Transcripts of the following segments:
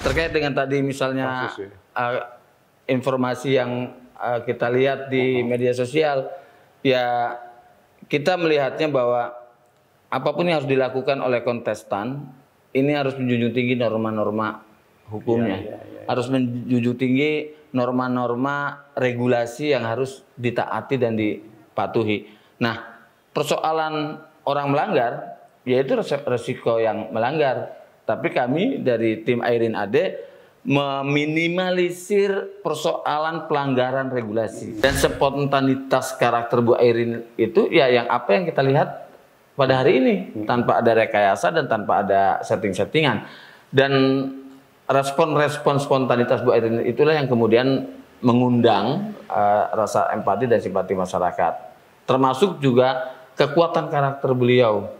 Terkait dengan tadi misalnya informasi yang kita lihat di media sosial, ya kita melihatnya bahwa apapun yang harus dilakukan oleh kontestan, ini harus menjunjung tinggi norma-norma hukumnya, harus menjunjung tinggi norma-norma regulasi yang harus ditaati dan dipatuhi. Nah, persoalan orang melanggar, yaitu resiko yang melanggar. Tapi kami dari tim Airin AD meminimalisir persoalan pelanggaran regulasi. Dan spontanitas karakter Bu Airin itu ya yang apa yang kita lihat pada hari ini, tanpa ada rekayasa dan tanpa ada setting-settingan. Dan respon-respon spontanitas Bu Airin itulah yang kemudian mengundang rasa empati dan simpati masyarakat. Termasuk juga kekuatan karakter beliau.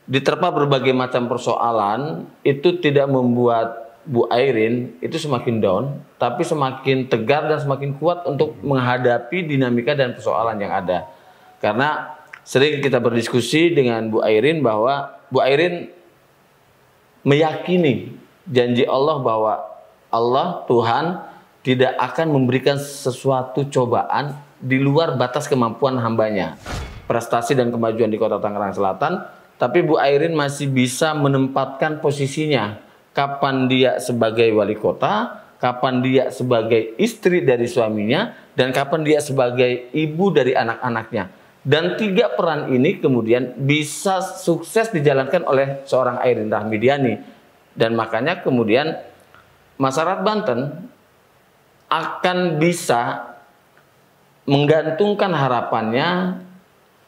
Diterpa berbagai macam persoalan, itu tidak membuat Bu Airin itu semakin down, tapi semakin tegar dan semakin kuat untuk menghadapi dinamika dan persoalan yang ada. Karena sering kita berdiskusi dengan Bu Airin bahwa Bu Airin meyakini janji Allah bahwa Allah, Tuhan, tidak akan memberikan sesuatu cobaan di luar batas kemampuan hambanya. Prestasi dan kemajuan di Kota Tangerang Selatan, tapi Bu Airin masih bisa menempatkan posisinya. Kapan dia sebagai wali kota, kapan dia sebagai istri dari suaminya, dan kapan dia sebagai ibu dari anak-anaknya. Dan tiga peran ini kemudian bisa sukses dijalankan oleh seorang Airin Rahmidiani. Dan makanya kemudian masyarakat Banten akan bisa menggantungkan harapannya,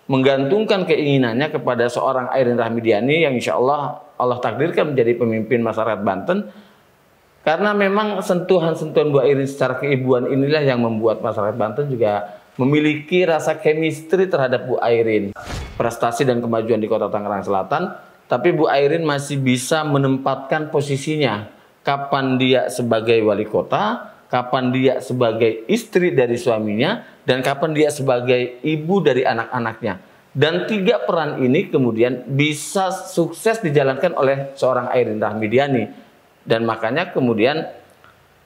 menggantungkan keinginannya kepada seorang Airin Rahmidiani yang insya Allah takdirkan menjadi pemimpin masyarakat Banten. Karena memang sentuhan-sentuhan Bu Airin secara keibuan inilah yang membuat masyarakat Banten juga memiliki rasa chemistry terhadap Bu Airin. Prestasi dan kemajuan di Kota Tangerang Selatan, tapi Bu Airin masih bisa menempatkan posisinya. Kapan dia sebagai wali kota, kapan dia sebagai istri dari suaminya, dan kapan dia sebagai ibu dari anak-anaknya. Dan tiga peran ini kemudian bisa sukses dijalankan oleh seorang Airin Rahmidiani. Dan makanya kemudian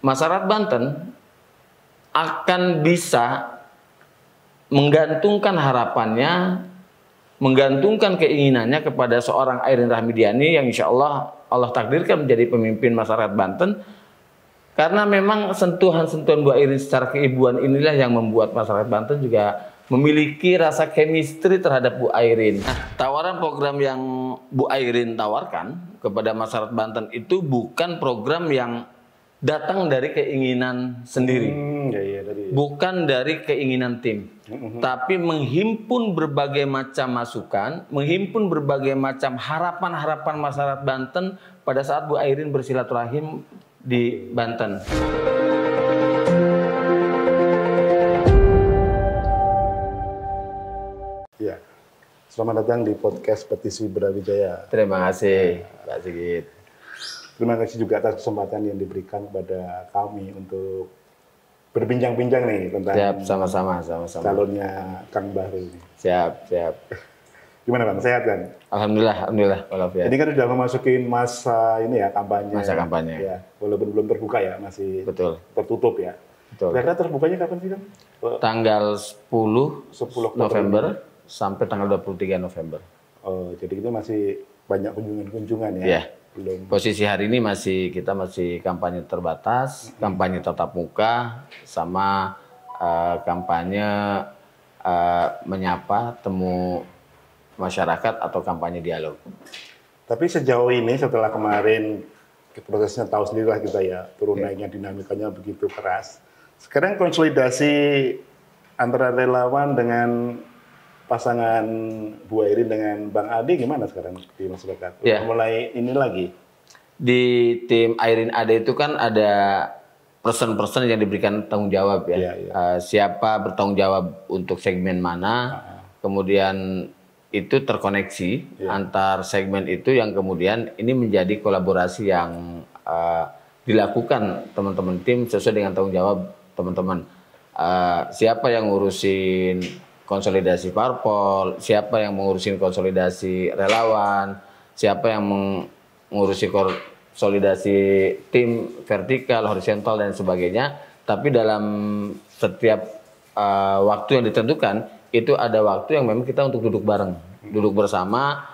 masyarakat Banten akan bisa menggantungkan harapannya, menggantungkan keinginannya kepada seorang Airin Rahmidiani yang insya Allah takdirkan menjadi pemimpin masyarakat Banten. Karena memang sentuhan-sentuhan Bu Airin secara keibuan inilah yang membuat masyarakat Banten juga memiliki rasa chemistry terhadap Bu Airin. Nah, tawaran program yang Bu Airin tawarkan kepada masyarakat Banten itu bukan program yang datang dari keinginan sendiri, bukan dari keinginan tim, tapi menghimpun berbagai macam masukan, menghimpun berbagai macam harapan-harapan masyarakat Banten pada saat Bu Airin bersilaturahim di Banten. Ya, selamat datang di podcast Petisi Brawijaya. Terima kasih, Pak Sigit. Terima kasih juga atas kesempatan yang diberikan kepada kami untuk berbincang-bincang nih tentang sama-sama calonnya Kang Bahru. Siap. Gimana Bang, sehat kan? Alhamdulillah. Ini kan sudah memasukin masa ini ya, kampanye. Masa kampanye. Ya, walaupun belum terbuka ya, masih Betul. tertutup ya. Betul. Kira-kira terbukanya kapan sih Kang? Tanggal 10 November sampai tanggal 23 November. Oh, jadi kita masih banyak kunjungan-kunjungan ya? Iya. Belum. Posisi hari ini kita masih kampanye terbatas, kampanye tatap muka, sama kampanye menyapa, temu masyarakat atau kampanye dialog. Tapi sejauh ini setelah kemarin prosesnya tahu sendirilah kita ya, turun naiknya dinamikanya begitu keras. Sekarang konsolidasi antara relawan dengan pasangan Bu Airin dengan Bang Ade gimana sekarang di masyarakat? Ya. Mulai ini lagi. Di tim Airin Ade itu kan ada person-person yang diberikan tanggung jawab ya. Siapa bertanggung jawab untuk segmen mana, kemudian itu terkoneksi antar segmen itu yang kemudian ini menjadi kolaborasi yang dilakukan teman-teman tim sesuai dengan tanggung jawab teman-teman. Siapa yang ngurusin konsolidasi parpol, siapa yang mengurusin konsolidasi relawan, siapa yang mengurusi konsolidasi tim vertikal, horizontal dan sebagainya. Tapi dalam setiap waktu yang ditentukan itu ada waktu yang memang kita untuk duduk bareng, duduk bersama,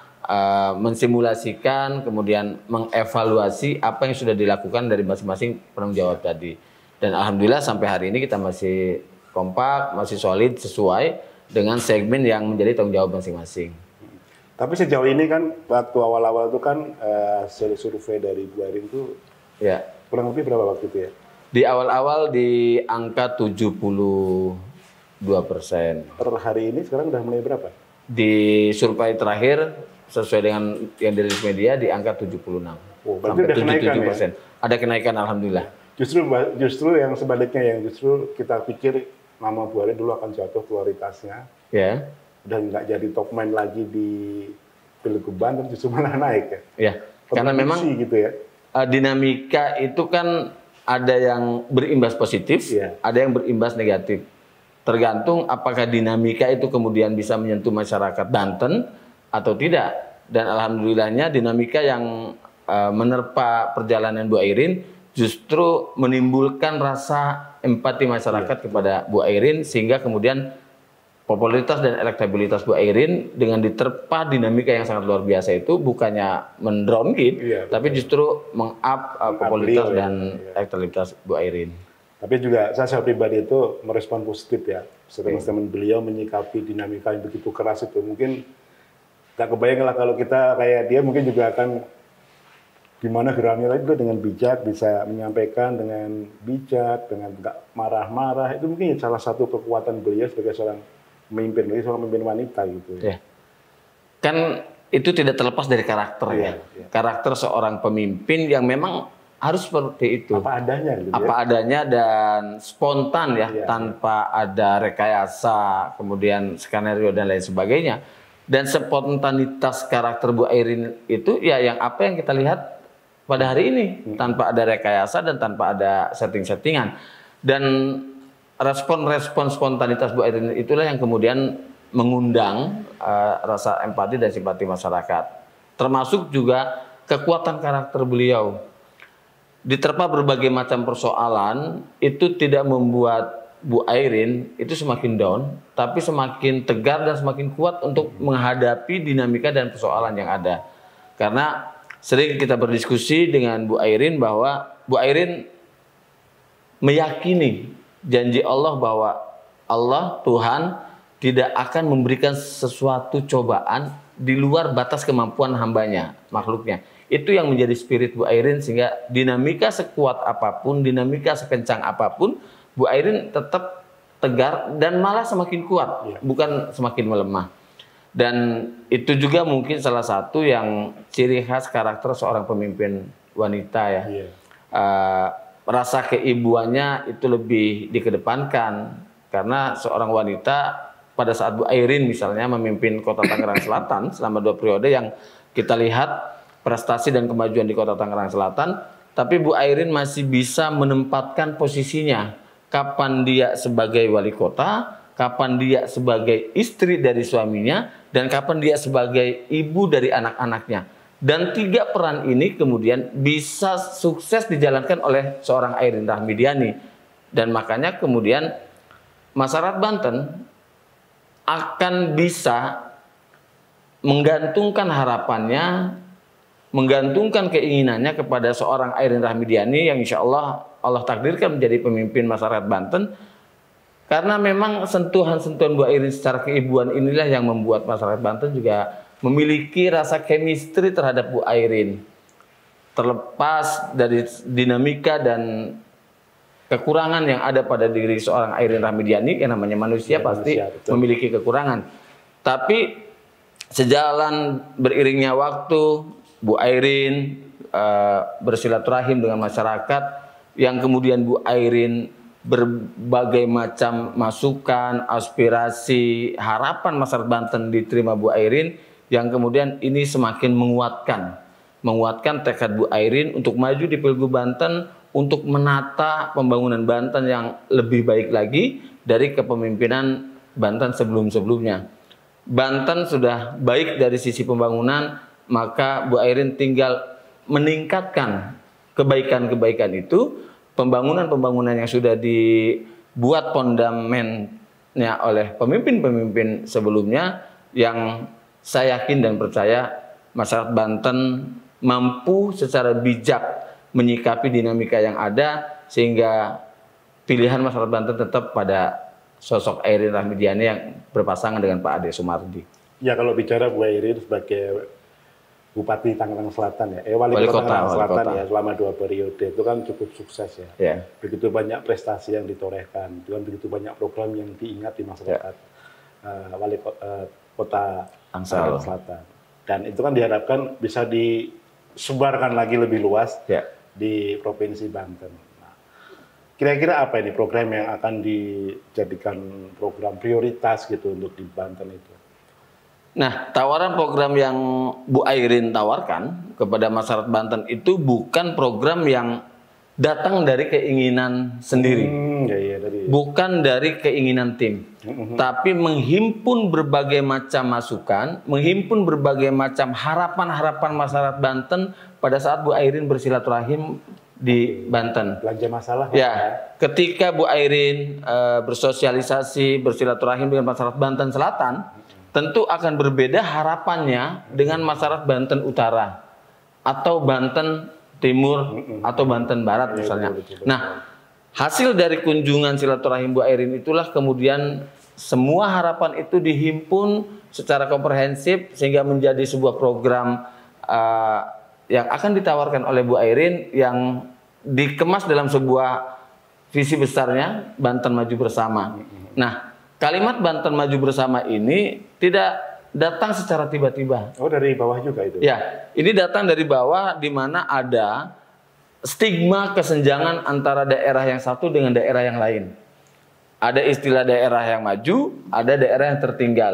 mensimulasikan, kemudian mengevaluasi apa yang sudah dilakukan dari masing-masing penanggung jawab tadi. Dan alhamdulillah sampai hari ini kita masih kompak, masih solid sesuai dengan segmen yang menjadi tanggung jawab masing-masing. Tapi sejauh ini kan waktu awal-awal itu kan survei dari Bu Airin itu ya kurang lebih berapa waktu itu ya? Di awal-awal di angka 72%. Per hari ini sekarang udah mulai berapa? Di survei terakhir sesuai dengan yang dirilis media di angka 76. Oh, berarti ada kenaikan ya? Ada kenaikan alhamdulillah. Justru yang sebaliknya yang justru kita pikir nama Bu Airin dulu akan jatuh kualitasnya. Ya. Udah nggak jadi top man lagi di Pilgub Banten, justru malah naik ya. Ya. Karena memang gitu ya. Dinamika itu kan ada yang berimbas positif, ya, ada yang berimbas negatif. Tergantung apakah dinamika itu kemudian bisa menyentuh masyarakat Banten atau tidak. Dan alhamdulillahnya dinamika yang menerpa perjalanan Bu Airin justru menimbulkan rasa empati masyarakat kepada Bu Airin sehingga kemudian popularitas dan elektabilitas Bu Airin dengan diterpa dinamika yang sangat luar biasa itu bukannya men-downgrade, tapi justru meng-up popularitas dan elektabilitas Bu Airin. Tapi juga saya pribadi itu merespon positif ya. Statement beliau menyikapi dinamika yang begitu keras itu. Mungkin tak kebayang lah kalau kita kayak dia mungkin juga akan gimana geraknya itu dengan bijak, bisa menyampaikan dengan bijak, dengan nggak marah-marah. Itu mungkin salah satu kekuatan beliau sebagai seorang pemimpin, seorang pemimpin wanita gitu. Ya. Kan itu tidak terlepas dari karakter ya. Karakter seorang pemimpin yang memang harus seperti itu. Apa adanya gitu Apa adanya dan spontan ya, tanpa ada rekayasa, kemudian skenario dan lain sebagainya. Dan spontanitas karakter Bu Airin itu ya yang apa yang kita lihat pada hari ini, tanpa ada rekayasa dan tanpa ada setting-settingan. Dan respon-respon spontanitas Bu Airin itulah yang kemudian mengundang rasa empati dan simpati masyarakat. Termasuk juga kekuatan karakter beliau. Diterpa berbagai macam persoalan, itu tidak membuat Bu Airin itu semakin down, tapi semakin tegar dan semakin kuat untuk menghadapi dinamika dan persoalan yang ada. Karena sering kita berdiskusi dengan Bu Airin bahwa Bu Airin meyakini janji Allah bahwa Allah, Tuhan, tidak akan memberikan sesuatu cobaan di luar batas kemampuan hambanya, makhluknya. Itu yang menjadi spirit Bu Airin sehingga dinamika sekuat apapun, dinamika sekencang apapun, Bu Airin tetap tegar dan malah semakin kuat, bukan semakin melemah. Dan itu juga mungkin salah satu yang ciri khas karakter seorang pemimpin wanita ya. Rasa keibuannya itu lebih dikedepankan karena seorang wanita pada saat Bu Airin misalnya memimpin Kota Tangerang Selatan selama 2 periode yang kita lihat prestasi dan kemajuan di Kota Tangerang Selatan, tapi Bu Airin masih bisa menempatkan posisinya. Kapan dia sebagai wali kota, kapan dia sebagai istri dari suaminya, dan kapan dia sebagai ibu dari anak-anaknya. Dan 3 peran ini kemudian bisa sukses dijalankan oleh seorang Airin Rahmidiani. Dan makanya kemudian masyarakat Banten akan bisa menggantungkan harapannya, menggantungkan keinginannya kepada seorang Airin Rahmidiani yang insya Allah Allah takdirkan menjadi pemimpin masyarakat Banten. Karena memang sentuhan-sentuhan Bu Airin secara keibuan inilah yang membuat masyarakat Banten juga memiliki rasa chemistry terhadap Bu Airin. Terlepas dari dinamika dan kekurangan yang ada pada diri seorang Airin Rahmidiani, yang namanya manusia pasti memiliki kekurangan. Tapi sejalan beriringnya waktu, Bu Airin bersilaturahim dengan masyarakat, yang kemudian Bu Airin berbagai macam masukan, aspirasi, harapan masyarakat Banten diterima Bu Airin, yang kemudian ini semakin menguatkan tekad Bu Airin untuk maju di Pilgub Banten, untuk menata pembangunan Banten yang lebih baik lagi dari kepemimpinan Banten sebelum-sebelumnya. Banten sudah baik dari sisi pembangunan, maka Bu Airin tinggal meningkatkan kebaikan-kebaikan itu, pembangunan-pembangunan yang sudah dibuat pondamennya oleh pemimpin-pemimpin sebelumnya, yang saya yakin dan percaya masyarakat Banten mampu secara bijak menyikapi dinamika yang ada, sehingga pilihan masyarakat Banten tetap pada sosok Airin Rahmidiani yang berpasangan dengan Pak Ade Sumardi. Ya, kalau bicara Bu Airin sebagai Bupati Tangerang Selatan ya, wali kota Tangerang Selatan ya, selama 2 periode itu kan cukup sukses ya. Begitu banyak prestasi yang ditorehkan, dengan begitu banyak program yang diingat di masyarakat wali kota Tangerang Selatan. Dan itu kan diharapkan bisa disebarkan lagi lebih luas di Provinsi Banten. Nah, kira-kira apa ini program yang akan dijadikan program prioritas gitu untuk di Banten itu? Nah, tawaran program yang Bu Airin tawarkan kepada masyarakat Banten itu bukan program yang datang dari keinginan sendiri, bukan dari keinginan tim, tapi menghimpun berbagai macam masukan, menghimpun berbagai macam harapan-harapan masyarakat Banten pada saat Bu Airin bersilaturahim di Banten. Belanja masalah. Ya, ketika Bu Airin bersosialisasi, bersilaturahim dengan masyarakat Banten Selatan, tentu akan berbeda harapannya dengan masyarakat Banten Utara atau Banten Timur atau Banten Barat misalnya. Nah, hasil dari kunjungan silaturahim Bu Airin itulah kemudian semua harapan itu dihimpun secara komprehensif sehingga menjadi sebuah program yang akan ditawarkan oleh Bu Airin yang dikemas dalam sebuah visi besarnya Banten Maju Bersama. Nah, kalimat Banten Maju Bersama ini tidak datang secara tiba-tiba. Oh, dari bawah juga itu? Ya, ini datang dari bawah, di mana ada stigma kesenjangan antara daerah yang satu dengan daerah yang lain. Ada istilah daerah yang maju, ada daerah yang tertinggal.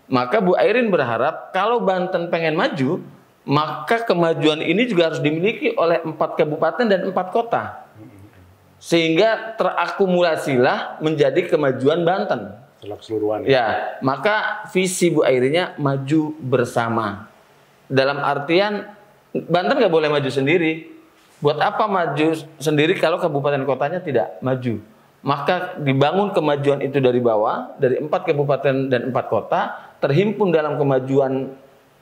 Maka Bu Airin berharap kalau Banten pengen maju, maka kemajuan ini juga harus dimiliki oleh 4 kabupaten dan 4 kota. Sehingga terakumulasilah menjadi kemajuan Banten. Keseluruhan. Ya, maka visi Bu Airinnya maju bersama. Dalam artian Banten nggak boleh maju sendiri. Buat apa maju sendiri kalau kabupaten kotanya tidak maju? Maka dibangun kemajuan itu dari bawah, dari 4 kabupaten dan 4 kota, terhimpun dalam kemajuan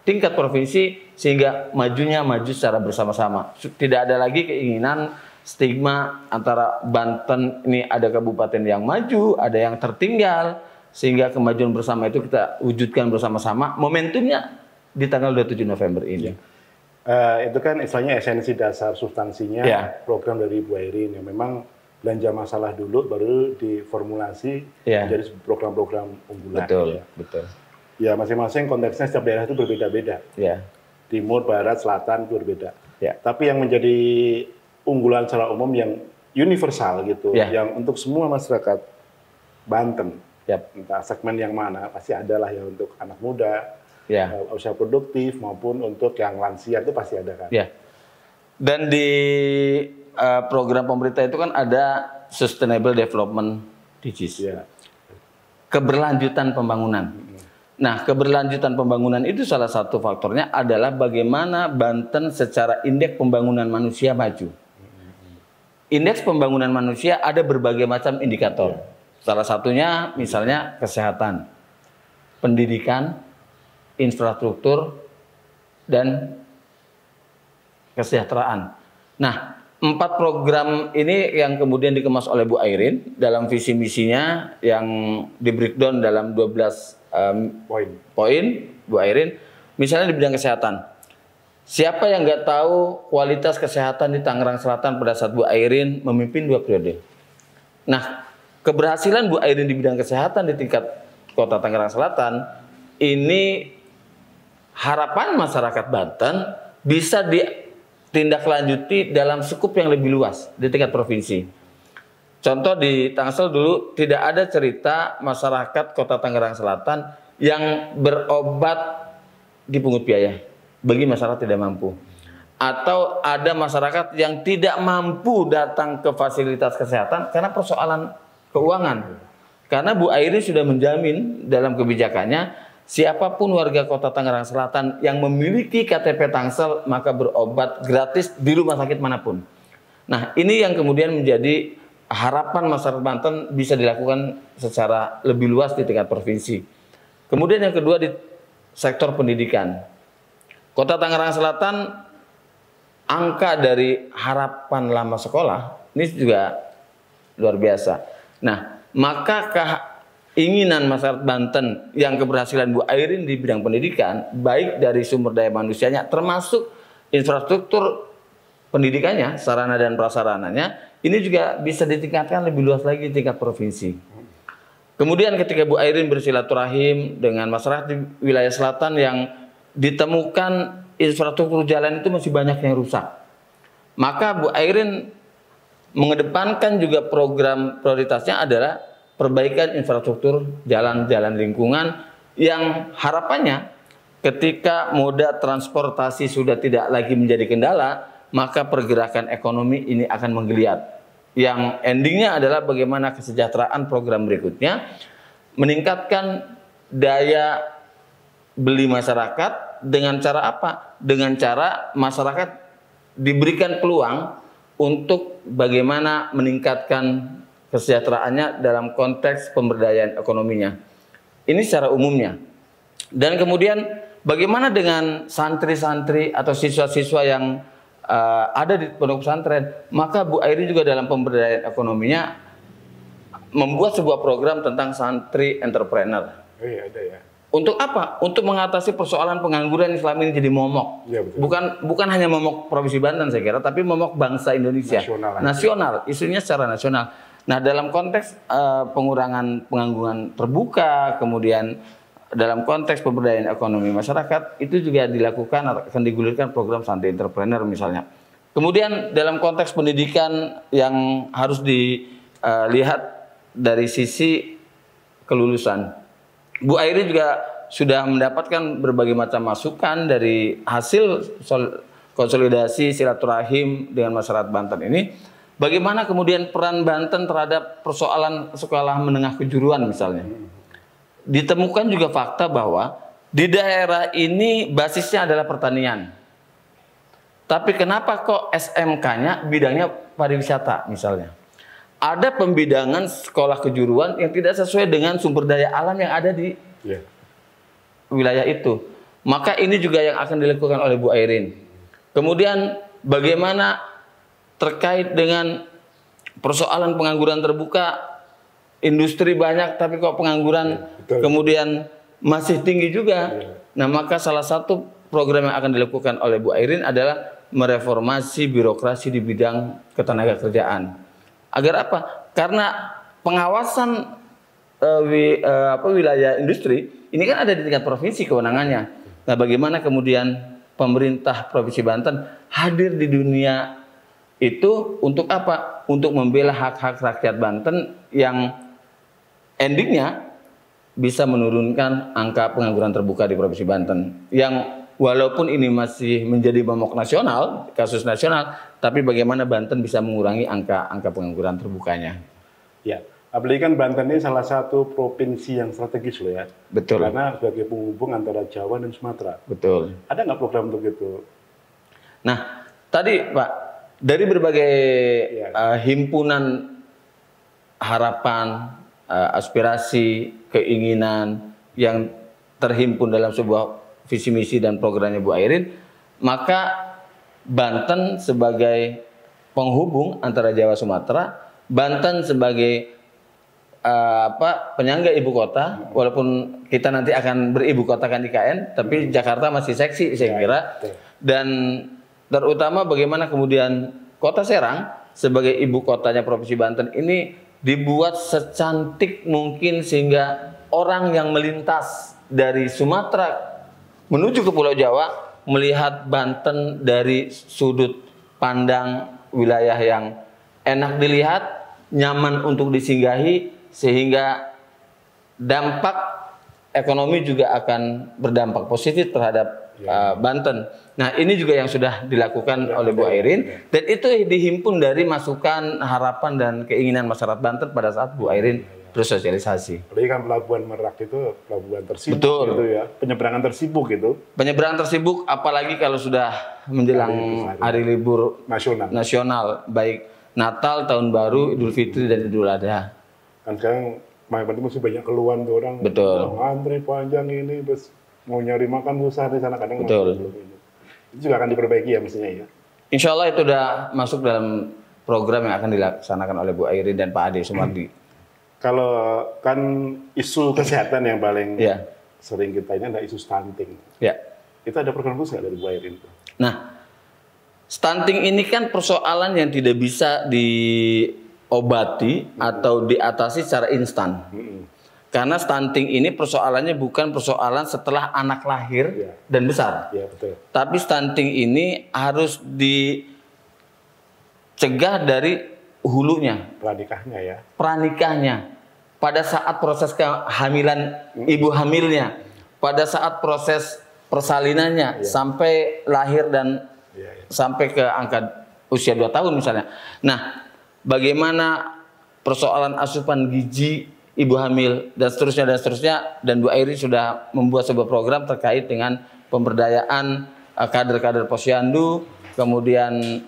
tingkat provinsi, sehingga majunya maju secara bersama-sama. Tidak ada lagi keinginan stigma antara Banten ini ada kabupaten yang maju, ada yang tertinggal, sehingga kemajuan bersama itu kita wujudkan bersama-sama. Momentumnya di tanggal 27 November ini. Itu kan istilahnya esensi dasar substansinya program dari Bu Airin yang memang belanja masalah dulu baru diformulasi menjadi program-program unggulan. Betul. Ya, masing-masing konteksnya setiap daerah itu berbeda-beda. Timur, Barat, Selatan itu berbeda. Tapi yang menjadi unggulan secara umum yang universal gitu, yang untuk semua masyarakat Banten, entah segmen yang mana, pasti adalah ya untuk anak muda, usia produktif maupun untuk yang lansia itu pasti ada kan. Dan di program pemerintah itu kan ada Sustainable Development DGs, keberlanjutan pembangunan. Nah, keberlanjutan pembangunan itu salah satu faktornya adalah bagaimana Banten secara indeks pembangunan manusia maju. Indeks pembangunan manusia ada berbagai macam indikator. Salah satunya misalnya kesehatan, pendidikan, infrastruktur, dan kesejahteraan. Nah, 4 program ini yang kemudian dikemas oleh Bu Airin dalam visi misinya yang di breakdown dalam 12 poin Bu Airin. Misalnya di bidang kesehatan. Siapa yang nggak tahu kualitas kesehatan di Tangerang Selatan pada saat Bu Airin memimpin 2 periode? Nah, keberhasilan Bu Airin di bidang kesehatan di tingkat kota Tangerang Selatan ini harapan masyarakat Banten bisa ditindaklanjuti dalam skup yang lebih luas di tingkat provinsi. Contoh di Tangsel dulu tidak ada cerita masyarakat kota Tangerang Selatan yang berobat dipungut biaya bagi masyarakat tidak mampu, atau ada masyarakat yang tidak mampu datang ke fasilitas kesehatan karena persoalan keuangan. Karena Bu Airin sudah menjamin dalam kebijakannya siapapun warga kota Tangerang Selatan yang memiliki KTP Tangsel maka berobat gratis di rumah sakit manapun. Nah, ini yang kemudian menjadi harapan masyarakat Banten bisa dilakukan secara lebih luas di tingkat provinsi. Kemudian yang kedua di sektor pendidikan. Kota Tangerang Selatan, angka dari harapan lama sekolah ini juga luar biasa. Nah, maka keinginan masyarakat Banten yang keberhasilan Bu Airin di bidang pendidikan, baik dari sumber daya manusianya termasuk infrastruktur pendidikannya, sarana dan prasarananya, ini juga bisa ditingkatkan lebih luas lagi di tingkat provinsi. Kemudian ketika Bu Airin bersilaturahim dengan masyarakat di wilayah selatan yang ditemukan infrastruktur jalan itu masih banyak yang rusak, maka Bu Airin mengedepankan juga program prioritasnya adalah perbaikan infrastruktur jalan-jalan lingkungan yang harapannya ketika moda transportasi sudah tidak lagi menjadi kendala, maka pergerakan ekonomi ini akan menggeliat. Yang endingnya adalah bagaimana kesejahteraan program berikutnya, meningkatkan daya beli masyarakat dengan cara apa? Dengan cara masyarakat diberikan peluang untuk bagaimana meningkatkan kesejahteraannya dalam konteks pemberdayaan ekonominya. Ini secara umumnya. Dan kemudian bagaimana dengan santri-santri atau siswa-siswa yang ada di pondok pesantren, maka Bu Airin juga dalam pemberdayaan ekonominya membuat sebuah program tentang santri entrepreneur. Oh iya, ada ya. Untuk apa? Untuk mengatasi persoalan pengangguran yang selama ini jadi momok. Ya, betul. Bukan hanya momok Provinsi Banten saya kira, tapi momok bangsa Indonesia. Nasional, isunya secara nasional. Nah, dalam konteks pengurangan pengangguran terbuka, kemudian dalam konteks pemberdayaan ekonomi masyarakat, itu juga dilakukan, akan digulirkan program santri entrepreneur misalnya. Kemudian dalam konteks pendidikan yang harus dilihat dari sisi kelulusan, Bu Airin juga sudah mendapatkan berbagai macam masukan dari hasil konsolidasi silaturahim dengan masyarakat Banten ini. Bagaimana kemudian peran Banten terhadap persoalan sekolah menengah kejuruan misalnya. Ditemukan juga fakta bahwa di daerah ini basisnya adalah pertanian. Tapi kenapa kok SMK-nya bidangnya pariwisata misalnya. Ada pembidangan sekolah kejuruan yang tidak sesuai dengan sumber daya alam yang ada di wilayah itu. Maka ini juga yang akan dilakukan oleh Bu Airin. Kemudian bagaimana terkait dengan persoalan pengangguran terbuka, industri banyak tapi kok pengangguran kemudian masih tinggi juga. Nah, maka salah satu program yang akan dilakukan oleh Bu Airin adalah mereformasi birokrasi di bidang ketenagakerjaan. Agar apa? Karena pengawasan wilayah industri ini kan ada di tingkat provinsi kewenangannya. Nah, bagaimana kemudian pemerintah Provinsi Banten hadir di dunia itu untuk apa? Untuk membela hak-hak rakyat Banten yang endingnya bisa menurunkan angka pengangguran terbuka di Provinsi Banten. Yang walaupun ini masih menjadi momok nasional, kasus nasional, tapi bagaimana Banten bisa mengurangi angka pengangguran terbukanya. Ya, apalagi kan Banten ini salah satu provinsi yang strategis loh ya. Betul. Karena sebagai penghubung antara Jawa dan Sumatera. Betul. Ada nggak program untuk itu? Nah, tadi Pak, dari berbagai himpunan harapan, aspirasi, keinginan yang terhimpun dalam sebuah visi misi dan programnya Bu Airin, maka Banten sebagai penghubung antara Jawa Sumatera, Banten sebagai penyangga ibu kota, walaupun kita nanti akan beribu kotakan IKN, tapi Jakarta masih seksi saya kira. Dan terutama bagaimana kemudian Kota Serang sebagai ibu kotanya Provinsi Banten ini dibuat secantik mungkin sehingga orang yang melintas dari Sumatera menuju ke Pulau Jawa melihat Banten dari sudut pandang wilayah yang enak dilihat, nyaman untuk disinggahi, sehingga dampak ekonomi juga akan berdampak positif terhadap Banten. Nah, ini juga yang sudah dilakukan oleh Bu Airin, dan itu dihimpun dari masukan, harapan dan keinginan masyarakat Banten pada saat Bu Airin bersosialisasi. Apalagi kan Pelabuhan Merak itu pelabuhan tersibuk Betul. gitu ya, penyeberangan tersibuk gitu. Penyeberangan tersibuk, apalagi kalau sudah menjelang hari libur nasional, baik Natal, Tahun Baru, Idul Fitri, dan Idul Adha. Kan sekarang masih banyak keluhan tuh orang. Betul. Antri panjang ini, terus mau nyari makan susah di sana kadang. Betul. Itu juga akan diperbaiki ya mestinya ya. Insya Allah itu udah masuk dalam program yang akan dilaksanakan oleh Bu Airin dan Pak Ade Sumardi. Kalau kan isu kesehatan yang paling Ya. sering kita ini ada isu stunting. Ya. Itu ada program khusus nggak dari Bu Airin? Nah, stunting ini kan persoalan yang tidak bisa diobati atau diatasi secara instan. Karena stunting ini persoalannya bukan persoalan setelah anak lahir dan besar. Ya, betul. Tapi stunting ini harus dicegah dari hulunya, Pranikahnya ya. pranikahnya, pada saat proses kehamilan ibu hamilnya, pada saat proses persalinannya sampai lahir dan sampai ke angka usia 2 tahun misalnya. Nah, bagaimana persoalan asupan gizi ibu hamil dan seterusnya dan Bu Airin sudah membuat sebuah program terkait dengan pemberdayaan kader-kader posyandu, kemudian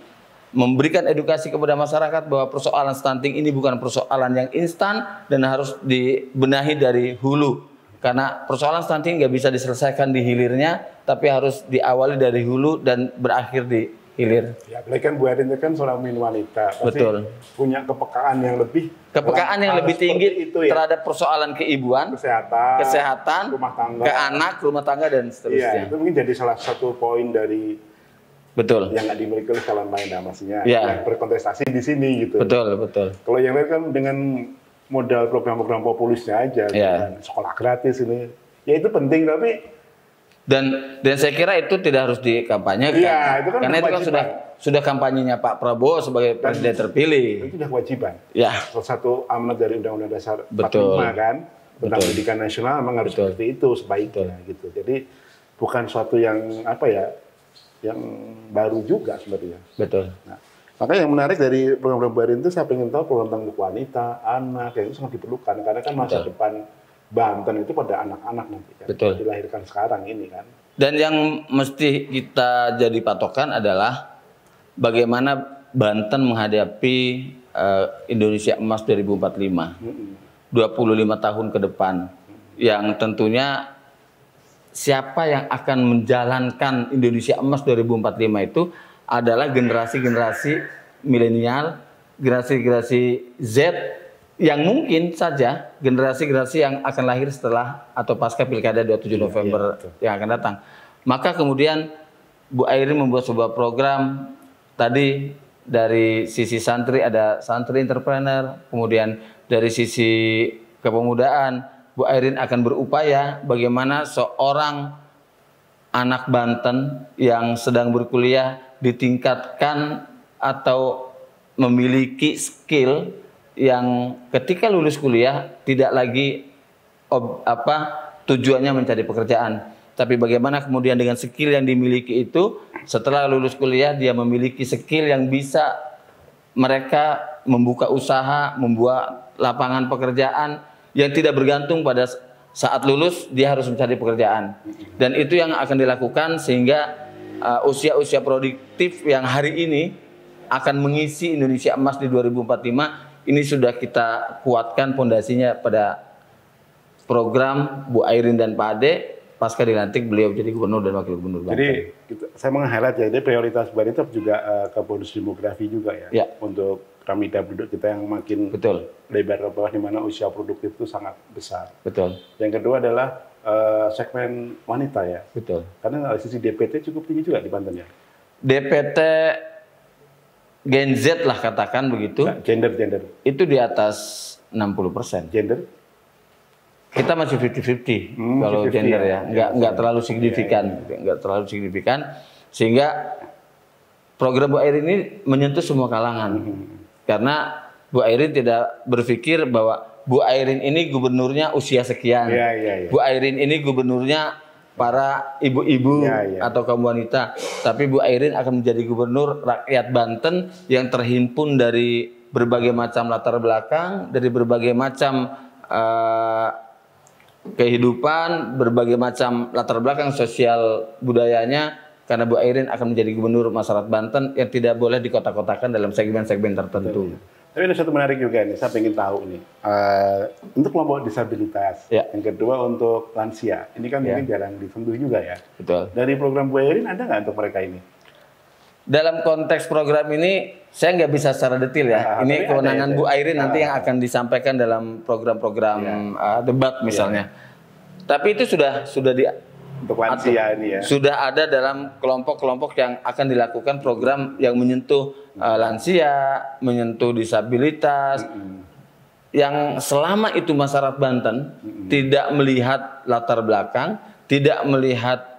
memberikan edukasi kepada masyarakat bahwa persoalan stunting ini bukan persoalan yang instan dan harus dibenahi dari hulu. Karena persoalan stunting nggak bisa diselesaikan di hilirnya, tapi harus diawali dari hulu dan berakhir di hilir. Ya, apalagi kan Bu Airin itu kan seorang wanita, pasti Betul. punya kepekaan yang lebih tinggi itu ya. terhadap persoalan keibuan, kesehatan, rumah tangga, ke anak, rumah tangga dan seterusnya. Iya, itu mungkin jadi salah satu poin dari Betul. yang nggak dimiliki oleh calon lain, nah, maksudnya Ya. yang berkontestasi di sini gitu. Betul. Kalau yang lain kan dengan modal program-program populisnya aja, Ya. kan, sekolah gratis ini, ya itu penting tapi dan saya kira itu tidak harus dikampanyekan. Iya, itu kan karena itu kan sudah kampanyenya Pak Prabowo sebagai presiden terpilih. itu sudah kewajiban. Ya. Salah satu amanat dari Undang-Undang Dasar 45 Betul. kan tentang pendidikan nasional memang harus seperti itu sebaiknya gitu. Jadi bukan suatu yang apa ya, yang baru juga sebenarnya. Betul. Nah, makanya yang menarik dari program Bu Airin itu saya ingin tahu program tentang wanita, anak, yang itu sangat diperlukan karena kan masa depan Banten itu pada anak-anak nanti kan. Betul. Dilahirkan sekarang ini kan. Dan yang mesti kita jadi patokan adalah bagaimana Banten menghadapi Indonesia Emas 2045. 25 tahun ke depan. Yang tentunya siapa yang akan menjalankan Indonesia Emas 2045 itu adalah generasi-generasi milenial, generasi-generasi Z, yang mungkin saja generasi-generasi yang akan lahir setelah atau pasca Pilkada 27 November yang akan datang. Maka kemudian Bu Airin membuat sebuah program tadi dari sisi santri ada santri entrepreneur, kemudian dari sisi kepemudaan Bu Airin akan berupaya bagaimana seorang anak Banten yang sedang berkuliah ditingkatkan atau memiliki skill yang ketika lulus kuliah tidak lagi tujuannya mencari pekerjaan, tapi bagaimana kemudian dengan skill yang dimiliki itu setelah lulus kuliah dia memiliki skill yang bisa mereka membuka usaha, membuat lapangan pekerjaan yang tidak bergantung pada saat lulus dia harus mencari pekerjaan. Dan itu yang akan dilakukan sehingga usia-usia produktif yang hari ini akan mengisi Indonesia Emas di 2045 ini sudah kita kuatkan pondasinya pada program Bu Airin dan Pak Ade pasca dilantik beliau jadi gubernur dan wakil gubernur Banten. Jadi saya meng-highlight ya, jadi prioritas Bu Airin itu juga ke bonus demografi juga ya. Untuk piramida penduduk kita yang makin lebar ke bawah di mana usia produktif itu sangat besar. Betul. Yang kedua adalah segmen wanita ya. Betul. Karena dari sisi DPT cukup tinggi juga di Banten ya. DPT Gen Z lah katakan begitu. Nah, gender. Itu di atas 60%. Gender? Kita masih 50-50 kalau gender ya. Enggak terlalu signifikan. Enggak terlalu signifikan. Sehingga program Bu Airin ini menyentuh semua kalangan. Karena Bu Airin tidak berpikir bahwa Bu Airin ini gubernurnya usia sekian. Bu Airin ini gubernurnya para ibu-ibu atau kaum wanita, tapi Bu Airin akan menjadi gubernur rakyat Banten yang terhimpun dari berbagai macam latar belakang, dari berbagai macam eh, kehidupan, berbagai macam latar belakang sosial budayanya, karena Bu Airin akan menjadi gubernur masyarakat Banten yang tidak boleh dikotak-kotakan dalam segmen-segmen tertentu. Tapi ada satu menarik juga nih, saya ingin tahu nih, untuk kelompok disabilitas, yang kedua untuk lansia, ini kan mungkin jarang disentuh juga ya. Betul. Dari program Bu Airin ada nggak untuk mereka ini? Dalam konteks program ini, saya nggak bisa secara detail ya. Ini kewenangan Bu Airin nanti yang akan disampaikan dalam program-program debat misalnya. Tapi itu sudah untuk lansia ini ya. Sudah ada dalam kelompok-kelompok yang akan dilakukan program yang menyentuh lansia, menyentuh disabilitas, yang selama itu masyarakat Banten tidak melihat latar belakang, tidak melihat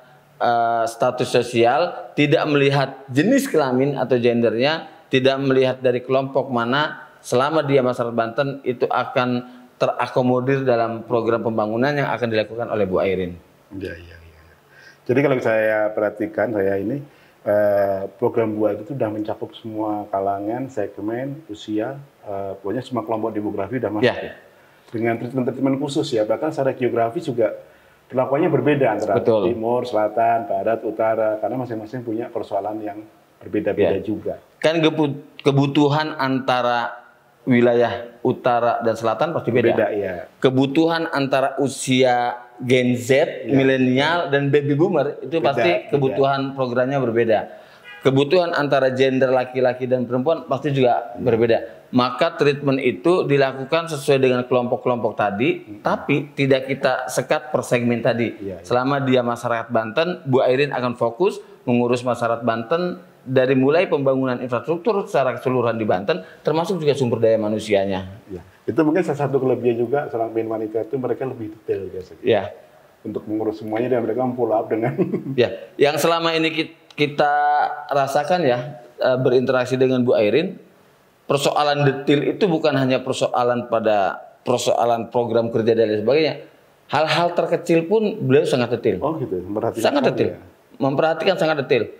status sosial, tidak melihat jenis kelamin atau gendernya, tidak melihat dari kelompok mana, selama dia masyarakat Banten itu akan terakomodir dalam program pembangunan yang akan dilakukan oleh Bu Airin. Iya. Jadi kalau saya perhatikan, saya ini program Bu Airin itu sudah mencakup semua kalangan, segmen, usia, pokoknya semua kelompok demografi sudah masuk. Ya. Dengan treatment khusus ya, bahkan secara geografi juga perlakuannya berbeda antara timur, selatan, barat, utara, karena masing-masing punya persoalan yang berbeda-beda juga. Kan kebutuhan antara wilayah utara dan selatan pasti beda. Ya. Kebutuhan antara usia Gen Z, milenial, dan baby boomer itu pasti kebutuhan programnya berbeda. Kebutuhan antara gender laki-laki dan perempuan pasti juga berbeda. Maka treatment itu dilakukan sesuai dengan kelompok-kelompok tadi, tapi tidak kita sekat per segmen tadi. Selama dia masyarakat Banten, Bu Airin akan fokus mengurus masyarakat Banten dari mulai pembangunan infrastruktur secara keseluruhan di Banten, termasuk juga sumber daya manusianya. Itu mungkin salah satu kelebihan juga seorang pemimpin wanita itu mereka lebih detail biasanya. Untuk mengurus semuanya dan mereka follow up dengan. Yang selama ini kita rasakan ya, berinteraksi dengan Bu Airin. Persoalan detail itu bukan hanya persoalan persoalan program kerja dan lain sebagainya. Hal-hal terkecil pun beliau sangat detail. Oh gitu, sangat detail. Memperhatikan sangat detail.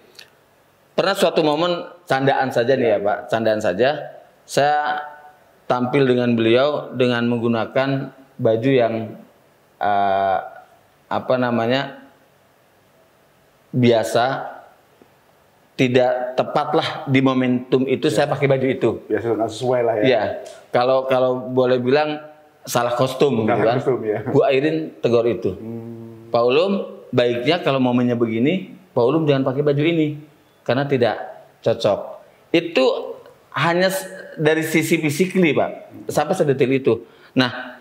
Pernah suatu momen candaan saja nih ya Pak, candaan saja. Saya tampil dengan beliau dengan menggunakan baju yang biasa. Tidak tepatlah di momentum itu saya pakai baju itu. Biasa nggak sesuai lah ya. Iya. Kalau boleh bilang salah kostum gitu kan. Bu Airin tegur itu. Pak Ulum, baiknya kalau momennya begini, Pak Ulum jangan pakai baju ini karena tidak cocok. Itu hanya dari sisi physically, Pak. Sampai sedetail itu. Nah,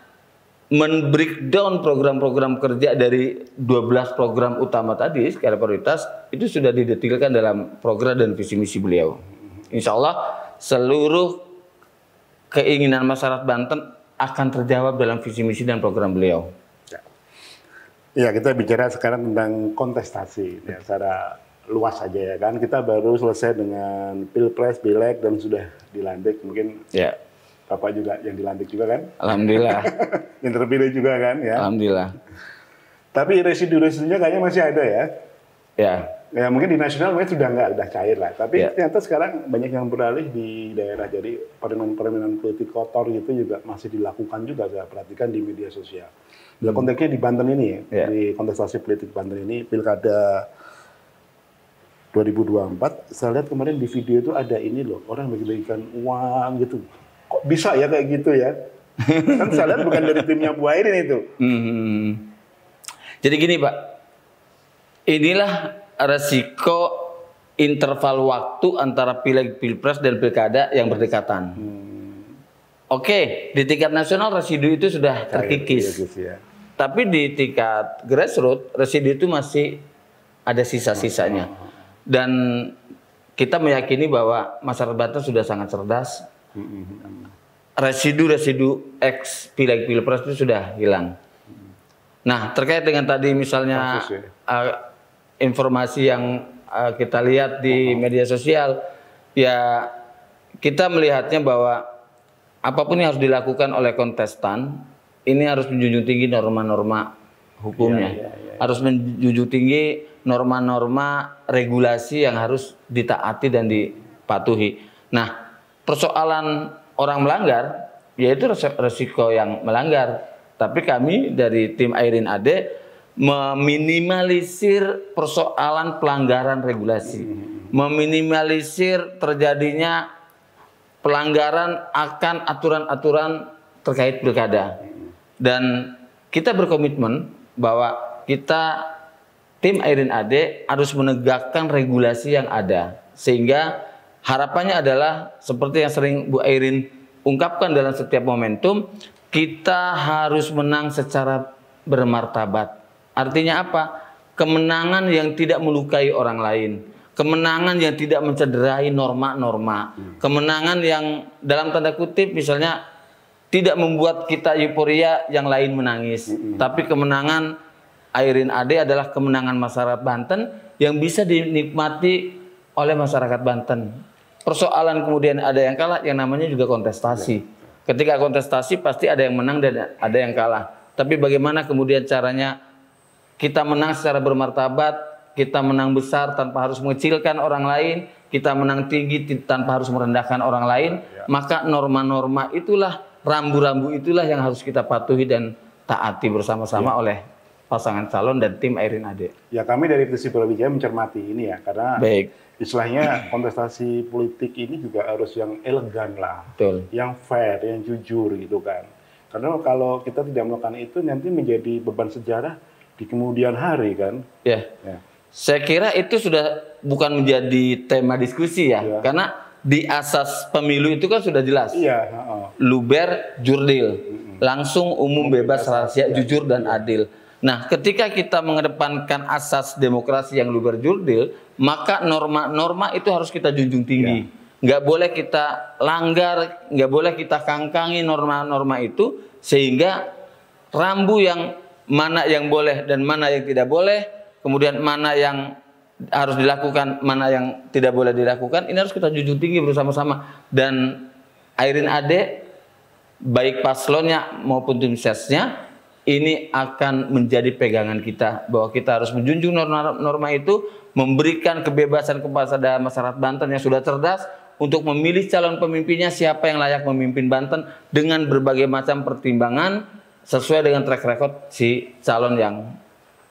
men-breakdown program-program kerja dari 12 program utama tadi skala prioritas itu sudah didetailkan dalam program dan visi misi beliau. Insya Allah seluruh keinginan masyarakat Banten akan terjawab dalam visi misi dan program beliau. Ya, kita bicara sekarang tentang kontestasi ya, secara luas saja ya kan. Kita baru selesai dengan Pilpres, Pileg dan sudah dilantik mungkin. Ya. Bapak juga yang dilantik juga kan? Alhamdulillah. Yang terpilih juga kan ya? Alhamdulillah. Tapi residu-residunya kayaknya masih ada ya? Ya mungkin di nasional mungkin sudah nggak, udah cair lah. Tapi ternyata sekarang banyak yang beralih di daerah. Jadi permainan politik kotor gitu juga masih dilakukan juga. Saya perhatikan di media sosial. Dalam konteksnya di Banten ini ya, di kontestasi politik Banten ini, Pilkada 2024, saya lihat kemarin di video itu ada ini loh, orang bagi-bagikan uang gitu. Kok bisa ya kayak gitu ya? Kan saya lihat bukan dari timnya Bu Airin itu. Jadi gini Pak, inilah resiko interval waktu antara pileg, pilpres, dan pilkada yang berdekatan. Oke, di tingkat nasional residu itu sudah terkikis. Tapi di tingkat grassroots, residu itu masih ada sisa-sisanya. Dan kita meyakini bahwa masyarakat Banten sudah sangat cerdas. Residu-residu ex pileg pilpres itu sudah hilang. Nah, terkait dengan tadi misalnya informasi yang kita lihat di media sosial, ya kita melihatnya bahwa apapun yang harus dilakukan oleh kontestan ini harus menjunjung tinggi norma-norma hukumnya, harus menjunjung tinggi norma-norma regulasi yang harus ditaati dan dipatuhi. Nah, persoalan orang melanggar, yaitu resiko yang melanggar. Tapi kami dari tim Airin AD meminimalisir persoalan pelanggaran regulasi, meminimalisir terjadinya pelanggaran akan aturan-aturan terkait pilkada. Dan kita berkomitmen bahwa kita tim Airin AD harus menegakkan regulasi yang ada, sehingga harapannya adalah seperti yang sering Bu Airin ungkapkan dalam setiap momentum, kita harus menang secara bermartabat. Artinya apa? Kemenangan yang tidak melukai orang lain, kemenangan yang tidak mencederai norma-norma, kemenangan yang dalam tanda kutip misalnya tidak membuat kita euforia yang lain menangis, tapi kemenangan Airin AD adalah kemenangan masyarakat Banten yang bisa dinikmati oleh masyarakat Banten. Persoalan kemudian ada yang kalah, yang namanya juga kontestasi. Ketika kontestasi pasti ada yang menang dan ada yang kalah. Tapi bagaimana kemudian caranya kita menang secara bermartabat, kita menang besar tanpa harus mengecilkan orang lain, kita menang tinggi tanpa harus merendahkan orang lain, maka norma-norma itulah, rambu-rambu itulah yang harus kita patuhi dan taati bersama-sama oleh pasangan calon dan tim Airin AD. Ya, kami dari Divisi Brawijaya mencermati ini ya, karena istilahnya kontestasi politik ini juga harus yang elegan lah, yang fair, yang jujur gitu kan. Karena kalau kita tidak melakukan itu nanti menjadi beban sejarah di kemudian hari kan. Ya. Saya kira itu sudah bukan menjadi tema diskusi ya, karena di asas pemilu itu kan sudah jelas. Luber, jurdil, langsung, umum, bebas, rahasia, jujur dan adil. Nah, ketika kita mengedepankan asas demokrasi yang luber, jurdil, maka norma-norma itu harus kita junjung tinggi. Nggak boleh kita langgar, nggak boleh kita kangkangi norma-norma itu, sehingga rambu yang mana yang boleh dan mana yang tidak boleh, kemudian mana yang harus dilakukan, mana yang tidak boleh dilakukan, ini harus kita junjung tinggi bersama-sama. Dan Airin AD, baik paslonnya maupun tim sesnya, ini akan menjadi pegangan kita, bahwa kita harus menjunjung norma-norma itu, memberikan kebebasan kepada masyarakat Banten yang sudah cerdas untuk memilih calon pemimpinnya, siapa yang layak memimpin Banten dengan berbagai macam pertimbangan sesuai dengan track record si calon yang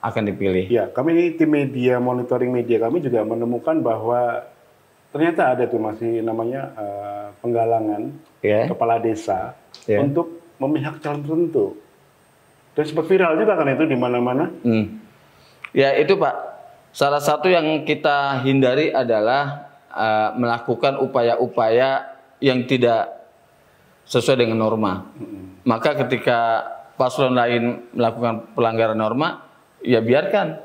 akan dipilih. Ya, kami ini tim media, monitoring media kami juga menemukan bahwa ternyata ada tuh masih namanya penggalangan kepala desa untuk memihak calon tertentu. Dan sempat viral juga kan itu di mana-mana. Ya itu Pak, salah satu yang kita hindari adalah melakukan upaya-upaya yang tidak sesuai dengan norma. Maka ketika paslon lain melakukan pelanggaran norma, ya biarkan,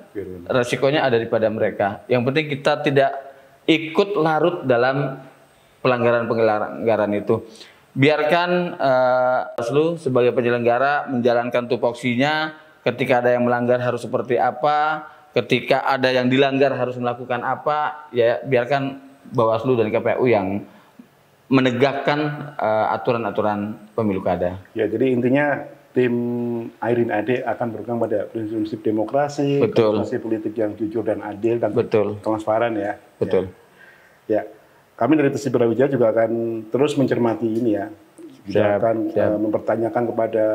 resikonya ada pada mereka. Yang penting kita tidak ikut larut dalam pelanggaran-pelanggaran itu. Biarkan Bawaslu sebagai penyelenggara menjalankan tupoksinya. Ketika ada yang melanggar harus seperti apa, ketika ada yang dilanggar harus melakukan apa, ya biarkan Bawaslu dan KPU yang menegakkan aturan-aturan pemilu kada. Ya, jadi intinya tim Airin AD akan berpegang pada prinsip demokrasi, kontestasi politik yang jujur dan adil dan transparan ya. Ya. Kami dari Divisi Brawijaya juga akan terus mencermati ini ya. Kita akan mempertanyakan kepada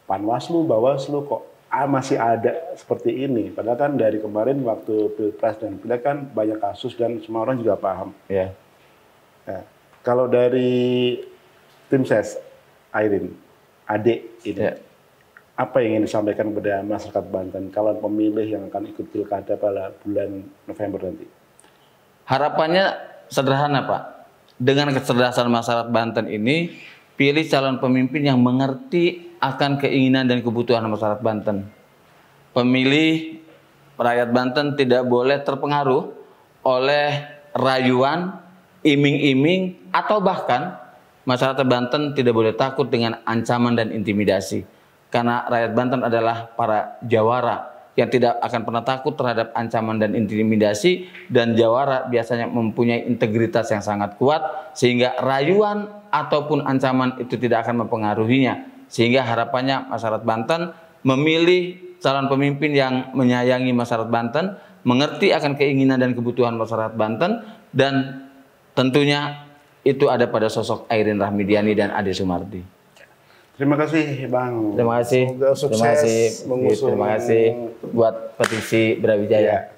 Panwaslu, Bawaslu kok masih ada seperti ini. Padahal kan dari kemarin waktu Pilpres dan Pileg kan banyak kasus dan semua orang juga paham. Ya. Kalau dari tim ses Airin AD ini, apa yang ingin disampaikan kepada masyarakat Banten, calon pemilih yang akan ikut pilkada pada bulan November nanti? Harapannya sederhana Pak, dengan kecerdasan masyarakat Banten ini, pilih calon pemimpin yang mengerti akan keinginan dan kebutuhan masyarakat Banten. Pemilih rakyat Banten tidak boleh terpengaruh oleh rayuan, iming-iming, atau bahkan masyarakat Banten tidak boleh takut dengan ancaman dan intimidasi. Karena rakyat Banten adalah para jawara yang tidak akan pernah takut terhadap ancaman dan intimidasi, dan jawara biasanya mempunyai integritas yang sangat kuat sehingga rayuan ataupun ancaman itu tidak akan mempengaruhinya. Sehingga harapannya masyarakat Banten memilih calon pemimpin yang menyayangi masyarakat Banten, mengerti akan keinginan dan kebutuhan masyarakat Banten, dan tentunya itu ada pada sosok Airin Rahmidiani dan Ade Sumardi. Terima kasih Bang. Terima kasih. Semoga sukses Terima kasih. mengusung. Terima kasih buat petisi Brawijaya. Ya.